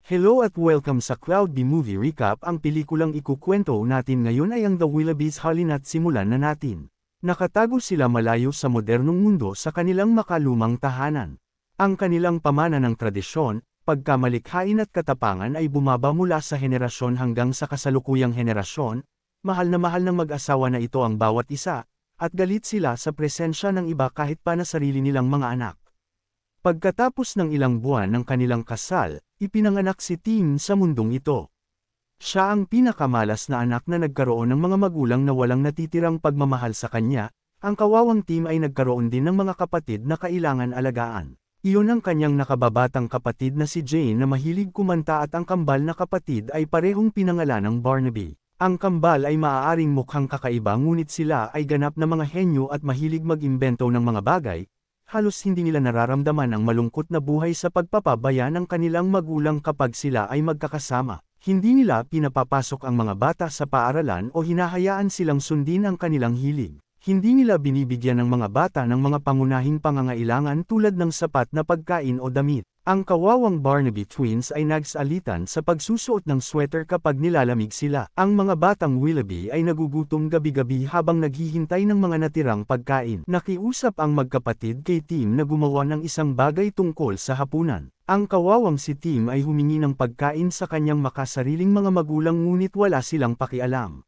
Hello at welcome sa Cloud B Movie Recap. Ang pelikulang ikukwento natin ngayon ay ang The Willoughbys. Halina't simulan na natin. Nakatago sila malayo sa modernong mundo sa kanilang makalumang tahanan. Ang kanilang pamana ng tradisyon, pagkamalikhain at katapangan ay bumaba mula sa henerasyon hanggang sa kasalukuyang henerasyon. Mahal ng mag-asawa na ito ang bawat isa, at galit sila sa presensya ng iba kahit pa na sarili nilang mga anak. Pagkatapos ng ilang buwan ng kanilang kasal, ipinanganak si Tim sa mundong ito. Siya ang pinakamalas na anak na nagkaroon ng mga magulang na walang natitirang pagmamahal sa kanya. Ang kawawang Tim ay nagkaroon din ng mga kapatid na kailangan alagaan. Iyon ang kanyang nakababatang kapatid na si Jane na mahilig kumanta at ang kambal na kapatid ay parehong pinangalan ng Barnaby. Ang kambal ay maaaring mukhang kakaiba ngunit sila ay ganap na mga henyo at mahilig mag-imbento ng mga bagay. Halos hindi nila nararamdaman ang malungkot na buhay sa pagpapabaya ng kanilang magulang kapag sila ay magkakasama. Hindi nila pinapapasok ang mga bata sa paaralan o hinahayaan silang sundin ang kanilang hilig. Hindi nila binibigyan ng mga bata ng mga pangunahing pangangailangan tulad ng sapat na pagkain o damit. Ang kawawang Barnaby twins ay nagsalitan sa pagsusuot ng sweater kapag nilalamig sila. Ang mga batang Willoughby ay nagugutom gabi-gabi habang naghihintay ng mga natirang pagkain. Nakiusap ang magkapatid kay Tim na gumawa ng isang bagay tungkol sa hapunan. Ang kawawang si Tim ay humingi ng pagkain sa kanyang makasariling mga magulang ngunit wala silang pakialam.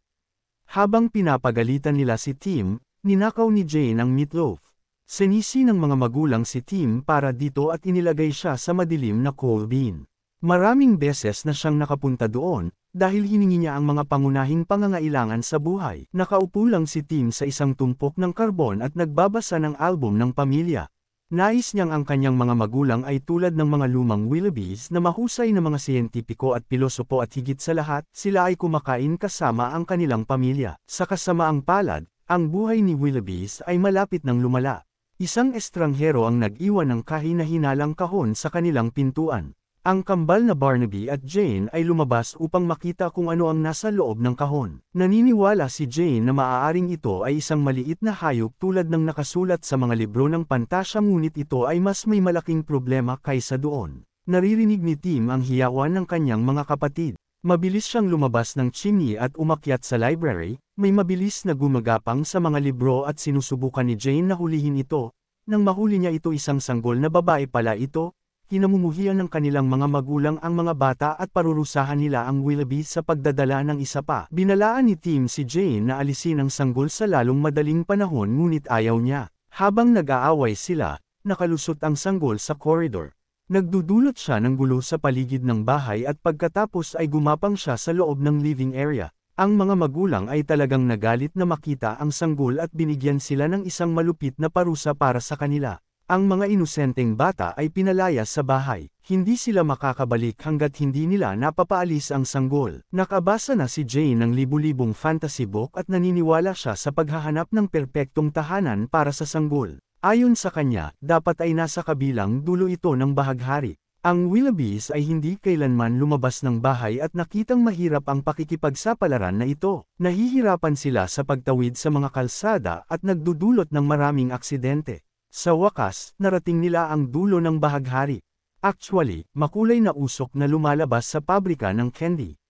Habang pinapagalitan nila si Tim, ninakaw ni Jane ang meatloaf. Sinisi ng mga magulang si Tim para dito at inilagay siya sa madilim na coal bin. Maraming beses na siyang nakapunta doon, dahil hiningi niya ang mga pangunahing pangangailangan sa buhay. Nakaupo lang si Tim sa isang tumpok ng karbon at nagbabasa ng album ng pamilya. Nais niyang ang kanyang mga magulang ay tulad ng mga lumang Willoughbys na mahusay na mga siyentipiko at pilosopo at higit sa lahat, sila ay kumakain kasama ang kanilang pamilya. Sa kasamaang palad, ang buhay ni Willoughbys ay malapit ng lumala. Isang estranghero ang nag-iwan ng kahina-hinalang kahon sa kanilang pintuan. Ang kambal na Barnaby at Jane ay lumabas upang makita kung ano ang nasa loob ng kahon. Naniniwala si Jane na maaaring ito ay isang maliit na hayop tulad ng nakasulat sa mga libro ng pantasya ngunit ito ay mas may malaking problema kaysa doon. Naririnig ni Tim ang hiyawan ng kanyang mga kapatid. Mabilis siyang lumabas ng chimney at umakyat sa library, may mabilis na gumagapang sa mga libro at sinusubukan ni Jane na hulihin ito. Nang mahuli niya ito isang sanggol na babae pala ito, kinamumuhian ng kanilang mga magulang ang mga bata at parurusahan nila ang Willoughby sa pagdadala ng isa pa. Binalaan ni Tim si Jane na alisin ang sanggol sa lalong madaling panahon ngunit ayaw niya. Habang nag-aaway sila, nakalusot ang sanggol sa koridor. Nagdudulot siya ng gulo sa paligid ng bahay at pagkatapos ay gumapang siya sa loob ng living area. Ang mga magulang ay talagang nagalit na makita ang sanggol at binigyan sila ng isang malupit na parusa para sa kanila. Ang mga inosenteng bata ay pinalaya sa bahay. Hindi sila makakabalik hanggat hindi nila napapaalis ang sanggol. Nakabasa na si Jane ng libu-libong fantasy book at naniniwala siya sa paghahanap ng perpektong tahanan para sa sanggol. Ayon sa kanya, dapat ay nasa kabilang dulo ito ng bahaghari. Ang Willoughbys ay hindi kailanman lumabas ng bahay at nakitang mahirap ang pakikipagsapalaran na ito. Nahihirapan sila sa pagtawid sa mga kalsada at nagdudulot ng maraming aksidente. Sa wakas, narating nila ang dulo ng bahaghari. Actually, makulay na usok na lumalabas sa pabrika ng candy.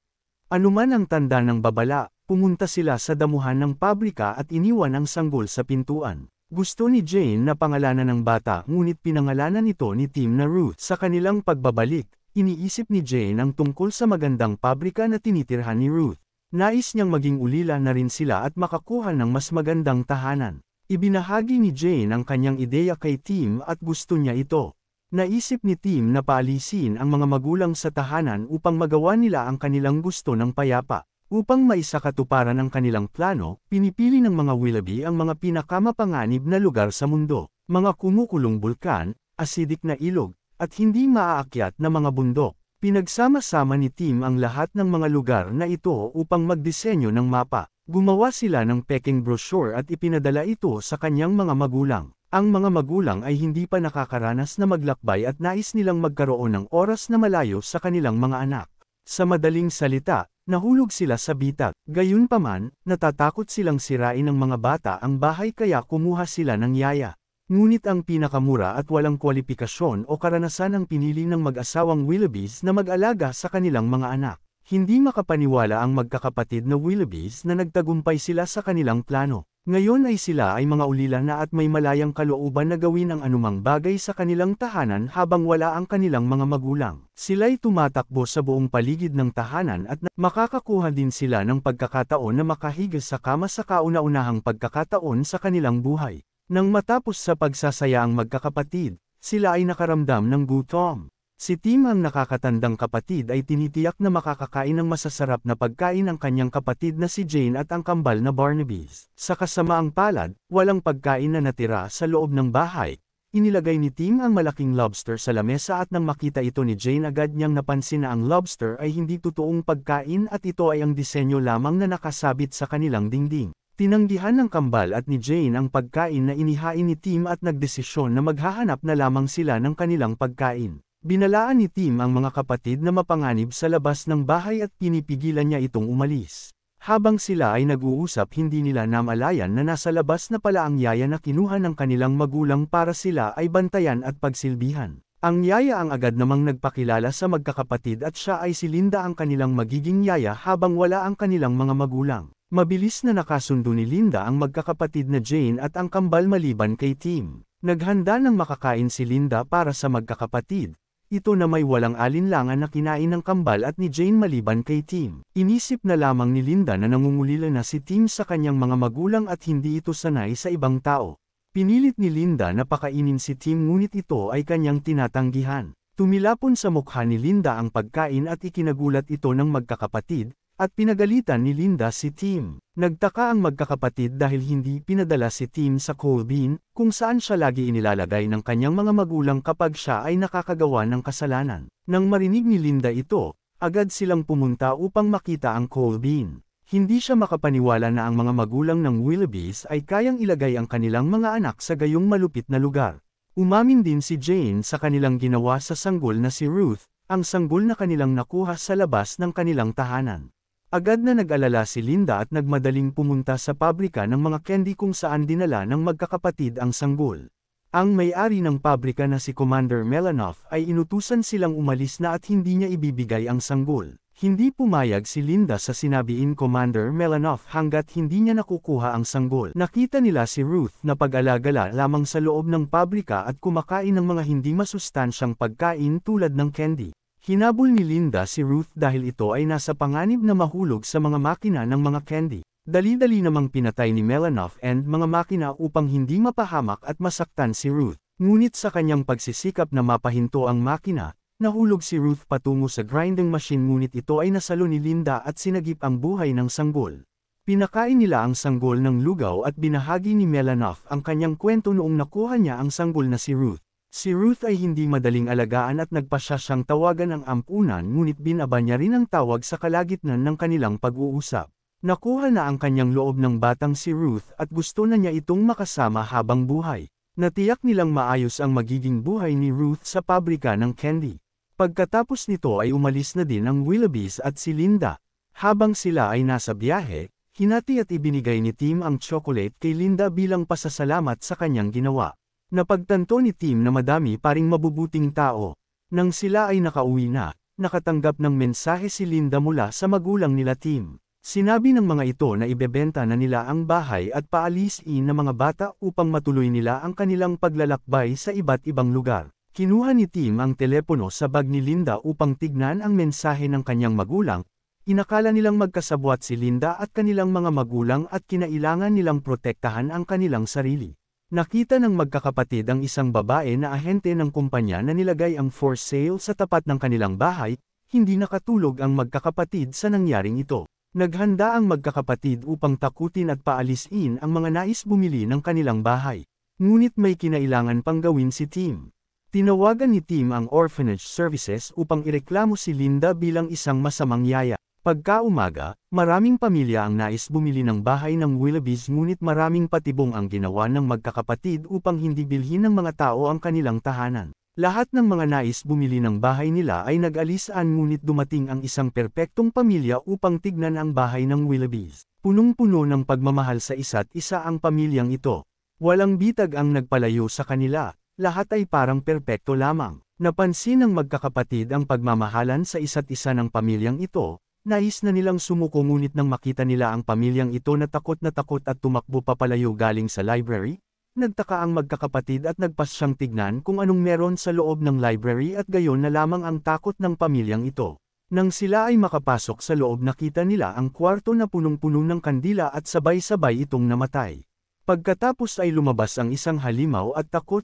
Anuman ang tanda ng babala, pumunta sila sa damuhan ng pabrika at iniwan ang sanggol sa pintuan. Gusto ni Jane na pangalanan ng bata ngunit pinangalanan ito ni Tim na Ruth. Sa kanilang pagbabalik, iniisip ni Jane ang tungkol sa magandang pabrika na tinitirhan ni Ruth. Nais niyang maging ulila na rin sila at makakuha ng mas magandang tahanan. Ibinahagi ni Jane ang kanyang ideya kay Tim at gusto niya ito. Naisip ni Tim na paalisin ang mga magulang sa tahanan upang magawa nila ang kanilang gusto ng payapa. Upang maisakatuparan ang kanilang plano, pinipili ng mga Willoughby ang mga pinakamapanganib na lugar sa mundo, mga kumukulong bulkan, acidic na ilog, at hindi maaakyat na mga bundok. Pinagsama-sama ni Tim ang lahat ng mga lugar na ito upang magdisenyo ng mapa. Gumawa sila ng peking brochure at ipinadala ito sa kanyang mga magulang. Ang mga magulang ay hindi pa nakakaranas na maglakbay at nais nilang magkaroon ng oras na malayo sa kanilang mga anak. Sa madaling salita, nahulog sila sa bitag. Gayunpaman, natatakot silang sirain ng mga bata ang bahay kaya kumuha sila ng yaya. Ngunit ang pinakamura at walang kwalipikasyon o karanasan ang pinili ng mag-asawang Willoughbys na mag-alaga sa kanilang mga anak. Hindi makapaniwala ang magkakapatid na Willoughbys na nagtagumpay sila sa kanilang plano. Ngayon ay sila ay mga ulila na at may malayang kalooban na gawin ang anumang bagay sa kanilang tahanan habang wala ang kanilang mga magulang. Sila'y tumatakbo sa buong paligid ng tahanan at makakakuha din sila ng pagkakataon na makahiga sa kama sa kauna-unahang pagkakataon sa kanilang buhay. Nang matapos sa pagsasaya ang magkakapatid, sila ay nakaramdam ng gutom. Si Tim ang nakakatandang kapatid ay tinitiyak na makakakain ng masasarap na pagkain ang kanyang kapatid na si Jane at ang kambal na Barnabys. Sa kasamaang palad, walang pagkain na natira sa loob ng bahay. Inilagay ni Tim ang malaking lobster sa lamesa at nang makita ito ni Jane agad niyang napansin na ang lobster ay hindi totoong pagkain at ito ay ang disenyo lamang na nakasabit sa kanilang dingding. Tinanggihan ng kambal at ni Jane ang pagkain na inihain ni Tim at nagdesisyon na maghahanap na lamang sila ng kanilang pagkain. Binalaan ni Tim ang mga kapatid na mapanganib sa labas ng bahay at pinipigilan niya itong umalis. Habang sila ay nag-uusap hindi nila namalayan na nasa labas na pala ang yaya na kinuha ng kanilang magulang para sila ay bantayan at pagsilbihan. Ang yaya ang agad namang nagpakilala sa magkakapatid at siya ay si Linda ang kanilang magiging yaya habang wala ang kanilang mga magulang. Mabilis na nakasundo ni Linda ang magkakapatid na Jane at ang kambal maliban kay Tim. Naghanda ng makakain si Linda para sa magkakapatid. Ito na may walang alinlangan na kinain ng kambal at ni Jane maliban kay Tim. Inisip na lamang ni Linda na nangungulila na si Tim sa kanyang mga magulang at hindi ito sanay sa ibang tao. Pinilit ni Linda na pakainin si Tim ngunit ito ay kanyang tinatanggihan. Tumilapon sa mukha ni Linda ang pagkain at ikinagulat ito ng magkakapatid, at pinagalitan ni Linda si Tim. Nagtaka ang magkakapatid dahil hindi pinadala si Tim sa coal bin, kung saan siya lagi inilalagay ng kanyang mga magulang kapag siya ay nakakagawa ng kasalanan. Nang marinig ni Linda ito, agad silang pumunta upang makita ang coal bin. Hindi siya makapaniwala na ang mga magulang ng Willoughbys ay kayang ilagay ang kanilang mga anak sa gayong malupit na lugar. Umamin din si Jane sa kanilang ginawa sa sanggol na si Ruth, ang sanggol na kanilang nakuha sa labas ng kanilang tahanan. Agad na nag-alala si Linda at nagmadaling pumunta sa pabrika ng mga candy kung saan dinala ng magkakapatid ang sanggol. Ang may-ari ng pabrika na si Commander Melanoff ay inutusan silang umalis na at hindi niya ibibigay ang sanggol. Hindi pumayag si Linda sa sinabiin Commander Melanoff hanggat hindi niya nakukuha ang sanggol. Nakita nila si Ruth na pag-alagala lamang sa loob ng pabrika at kumakain ng mga hindi masustansyang pagkain tulad ng candy. Hinabol ni Linda si Ruth dahil ito ay nasa panganib na mahulog sa mga makina ng mga candy. Dali-dali namang pinatay ni Melanoff and mga makina upang hindi mapahamak at masaktan si Ruth. Ngunit sa kanyang pagsisikap na mapahinto ang makina, nahulog si Ruth patungo sa grinding machine ngunit ito ay nasalo ni Linda at sinagip ang buhay ng sanggol. Pinakain nila ang sanggol ng lugaw at binahagi ni Melanoff ang kanyang kwento noong nakuha niya ang sanggol na si Ruth. Si Ruth ay hindi madaling alagaan at nagpasya siyang tawagan ang ampunan ngunit binaba niya rin ang tawag sa kalagitnaan ng kanilang pag-uusap. Nakuha na ang kanyang loob ng batang si Ruth at gusto na niya itong makasama habang buhay. Natiyak nilang maayos ang magiging buhay ni Ruth sa pabrika ng candy. Pagkatapos nito ay umalis na din ang Willoughbys at si Linda. Habang sila ay nasa biyahe, hinati at ibinigay ni Tim ang chocolate kay Linda bilang pasasalamat sa kanyang ginawa. Napagtanto ni Tim na madami pa ring mabubuting tao. Nang sila ay nakauwi na, nakatanggap ng mensahe si Linda mula sa magulang nila Tim. Sinabi ng mga ito na ibebenta na nila ang bahay at paalisin ng mga bata upang matuloy nila ang kanilang paglalakbay sa iba't ibang lugar. Kinuha ni Tim ang telepono sa bag ni Linda upang tignan ang mensahe ng kanyang magulang. Inakala nilang magkasabwat si Linda at kanilang mga magulang at kinailangan nilang protektahan ang kanilang sarili. Nakita ng magkakapatid ang isang babae na ahente ng kumpanya na nilagay ang for sale sa tapat ng kanilang bahay, hindi nakatulog ang magkakapatid sa nangyaring ito. Naghanda ang magkakapatid upang takutin at paalisin ang mga nais bumili ng kanilang bahay. Ngunit may kinailangan pang gawin si Tim. Tinawagan ni Tim ang Orphanage Services upang ireklamo si Linda bilang isang masamang yaya. Pagkaumaga, maraming pamilya ang nais bumili ng bahay ng Willoughbys ngunit maraming patibong ang ginawa ng magkakapatid upang hindi bilhin ng mga tao ang kanilang tahanan. Lahat ng mga nais bumili ng bahay nila ay nag-alisan ngunit dumating ang isang perpektong pamilya upang tignan ang bahay ng Willoughbys. Punong-puno ng pagmamahal sa isa't isa ang pamilyang ito. Walang bitag ang nagpalayo sa kanila, lahat ay parang perpekto lamang. Napansin ng magkakapatid ang pagmamahalan sa isa't isa ng pamilyang ito, nais na nilang sumuko ngunit nang makita nila ang pamilyang ito na takot at tumakbo papalayo galing sa library, nagtaka ang magkakapatid at nagpasyang tignan kung anong meron sa loob ng library at gayon na lamang ang takot ng pamilyang ito. Nang sila ay makapasok sa loob nakita nila ang kwarto na punong-puno ng kandila at sabay-sabay itong namatay. Pagkatapos ay lumabas ang isang halimaw at takot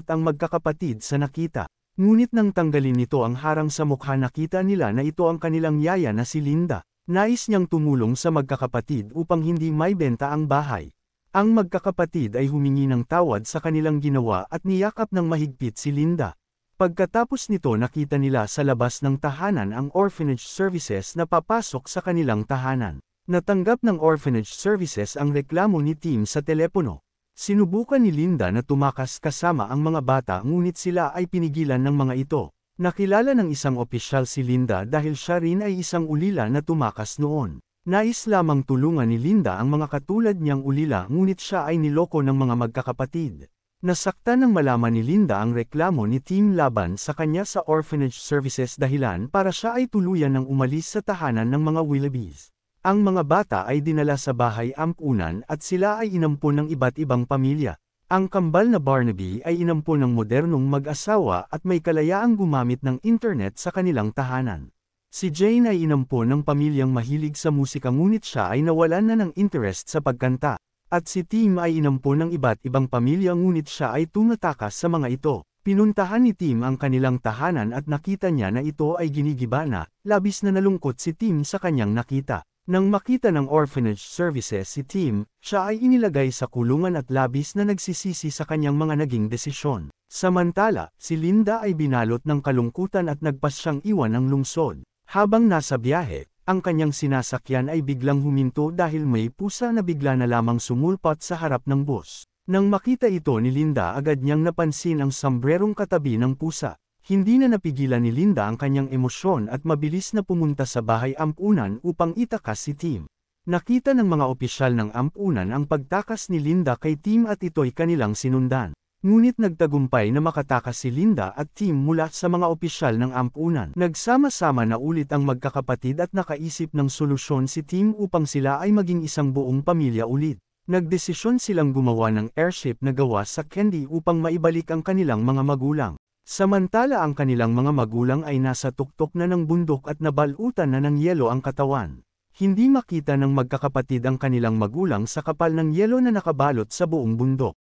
ang magkakapatid sa nakita. Ngunit nang tanggalin nito ang harang sa mukha nakita nila na ito ang kanilang yaya na si Linda. Nais niyang tumulong sa magkakapatid upang hindi maibenta ang bahay. Ang magkakapatid ay humingi ng tawad sa kanilang ginawa at niyakap ng mahigpit si Linda. Pagkatapos nito nakita nila sa labas ng tahanan ang orphanage services na papasok sa kanilang tahanan. Natanggap ng orphanage services ang reklamo ni Tim sa telepono. Sinubukan ni Linda na tumakas kasama ang mga bata ngunit sila ay pinigilan ng mga ito. Nakilala ng isang opisyal si Linda dahil siya rin ay isang ulila na tumakas noon. Nais lamang tulungan ni Linda ang mga katulad niyang ulila ngunit siya ay niloko ng mga magkakapatid. Nasaktan nang malaman ni Linda ang reklamo ni Tim laban sa kanya sa orphanage services dahilan para siya ay tuluyan ng umalis sa tahanan ng mga Willoughbys. Ang mga bata ay dinala sa bahay ampunan at sila ay inampon ng iba't ibang pamilya. Ang kambal na Barnaby ay inampon ng modernong mag-asawa at may kalayaang gumamit ng internet sa kanilang tahanan. Si Jane ay inampon ng pamilyang mahilig sa musika ngunit siya ay nawalan na ng interest sa pagkanta. At si Tim ay inampon ng iba't ibang pamilya ngunit siya ay tumatakas sa mga ito. Pinuntahan ni Tim ang kanilang tahanan at nakita niya na ito ay ginigiba na, labis na nalungkot si Tim sa kanyang nakita. Nang makita ng orphanage services si Tim, siya ay inilagay sa kulungan at labis na nagsisisi sa kanyang mga naging desisyon. Samantala, si Linda ay binalot ng kalungkutan at nagpasyang iwan ang lungsod. Habang nasa biyahe, ang kanyang sinasakyan ay biglang huminto dahil may pusa na bigla na lamang sumulpat sa harap ng bus. Nang makita ito ni Linda agad niyang napansin ang sombrerong katabi ng pusa. Hindi na napigilan ni Linda ang kanyang emosyon at mabilis na pumunta sa bahay ampunan upang itakas si Tim. Nakita ng mga opisyal ng ampunan ang pagtakas ni Linda kay Tim at ito'y kanilang sinundan. Ngunit nagtagumpay na makatakas si Linda at Tim mula sa mga opisyal ng ampunan. Nagsama-sama na ulit ang magkakapatid at nakaisip ng solusyon si Tim upang sila ay maging isang buong pamilya ulit. Nagdesisyon silang gumawa ng airship na gawa sa candy upang maibalik ang kanilang mga magulang. Samantala ang kanilang mga magulang ay nasa tuktok na ng bundok at nabalutan na ng yelo ang katawan. Hindi makita ng magkakapatid ang kanilang magulang sa kapal ng yelo na nakabalot sa buong bundok.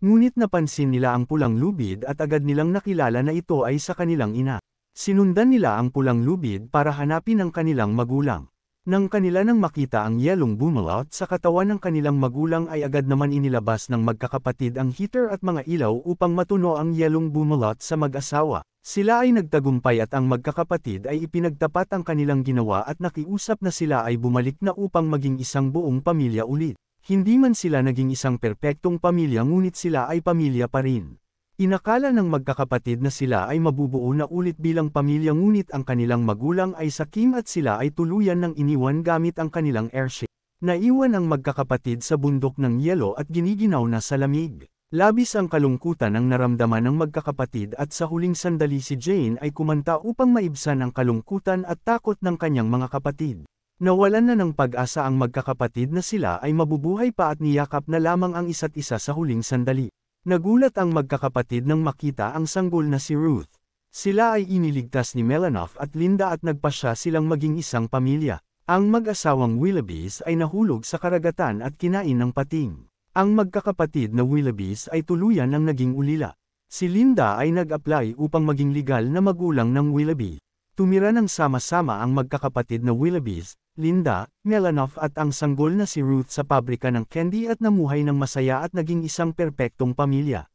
Ngunit napansin nila ang pulang lubid at agad nilang nakilala na ito ay sa kanilang ina. Sinundan nila ang pulang lubid para hanapin ang kanilang magulang. Nang kanila nang makita ang yelong bumalot sa katawan ng kanilang magulang ay agad naman inilabas ng magkakapatid ang heater at mga ilaw upang matuno ang yelong bumalot sa mag-asawa. Sila ay nagtagumpay at ang magkakapatid ay ipinagtapat ang kanilang ginawa at nakiusap na sila ay bumalik na upang maging isang buong pamilya ulit. Hindi man sila naging isang perpektong pamilya ngunit sila ay pamilya pa rin. Inakala ng magkakapatid na sila ay mabubuo na ulit bilang pamilya ngunit ang kanilang magulang ay sakim at sila ay tuluyan ng iniwan gamit ang kanilang airship. Naiwan ang magkakapatid sa bundok ng yelo at giniginaw na sa lamig. Labis ang kalungkutan ang naramdaman ng magkakapatid at sa huling sandali si Jane ay kumanta upang maibsan ang kalungkutan at takot ng kanyang mga kapatid. Nawalan na ng pag-asa ang magkakapatid na sila ay mabubuhay pa at niyakap na lamang ang isa't isa sa huling sandali. Nagulat ang magkakapatid nang makita ang sanggol na si Ruth. Sila ay iniligtas ni Melanoff at Linda at nagpasya silang maging isang pamilya. Ang mag-asawang Willoughbys ay nahulog sa karagatan at kinain ng pating. Ang magkakapatid na Willoughbys ay tuluyan ang naging ulila. Si Linda ay nag-apply upang maging legal na magulang ng Willoughby. Tumira ng sama-sama ang magkakapatid na Willoughbys, Linda, Melanoff at ang sanggol na si Ruth sa pabrika ng candy at namuhay ng masaya at naging isang perpektong pamilya.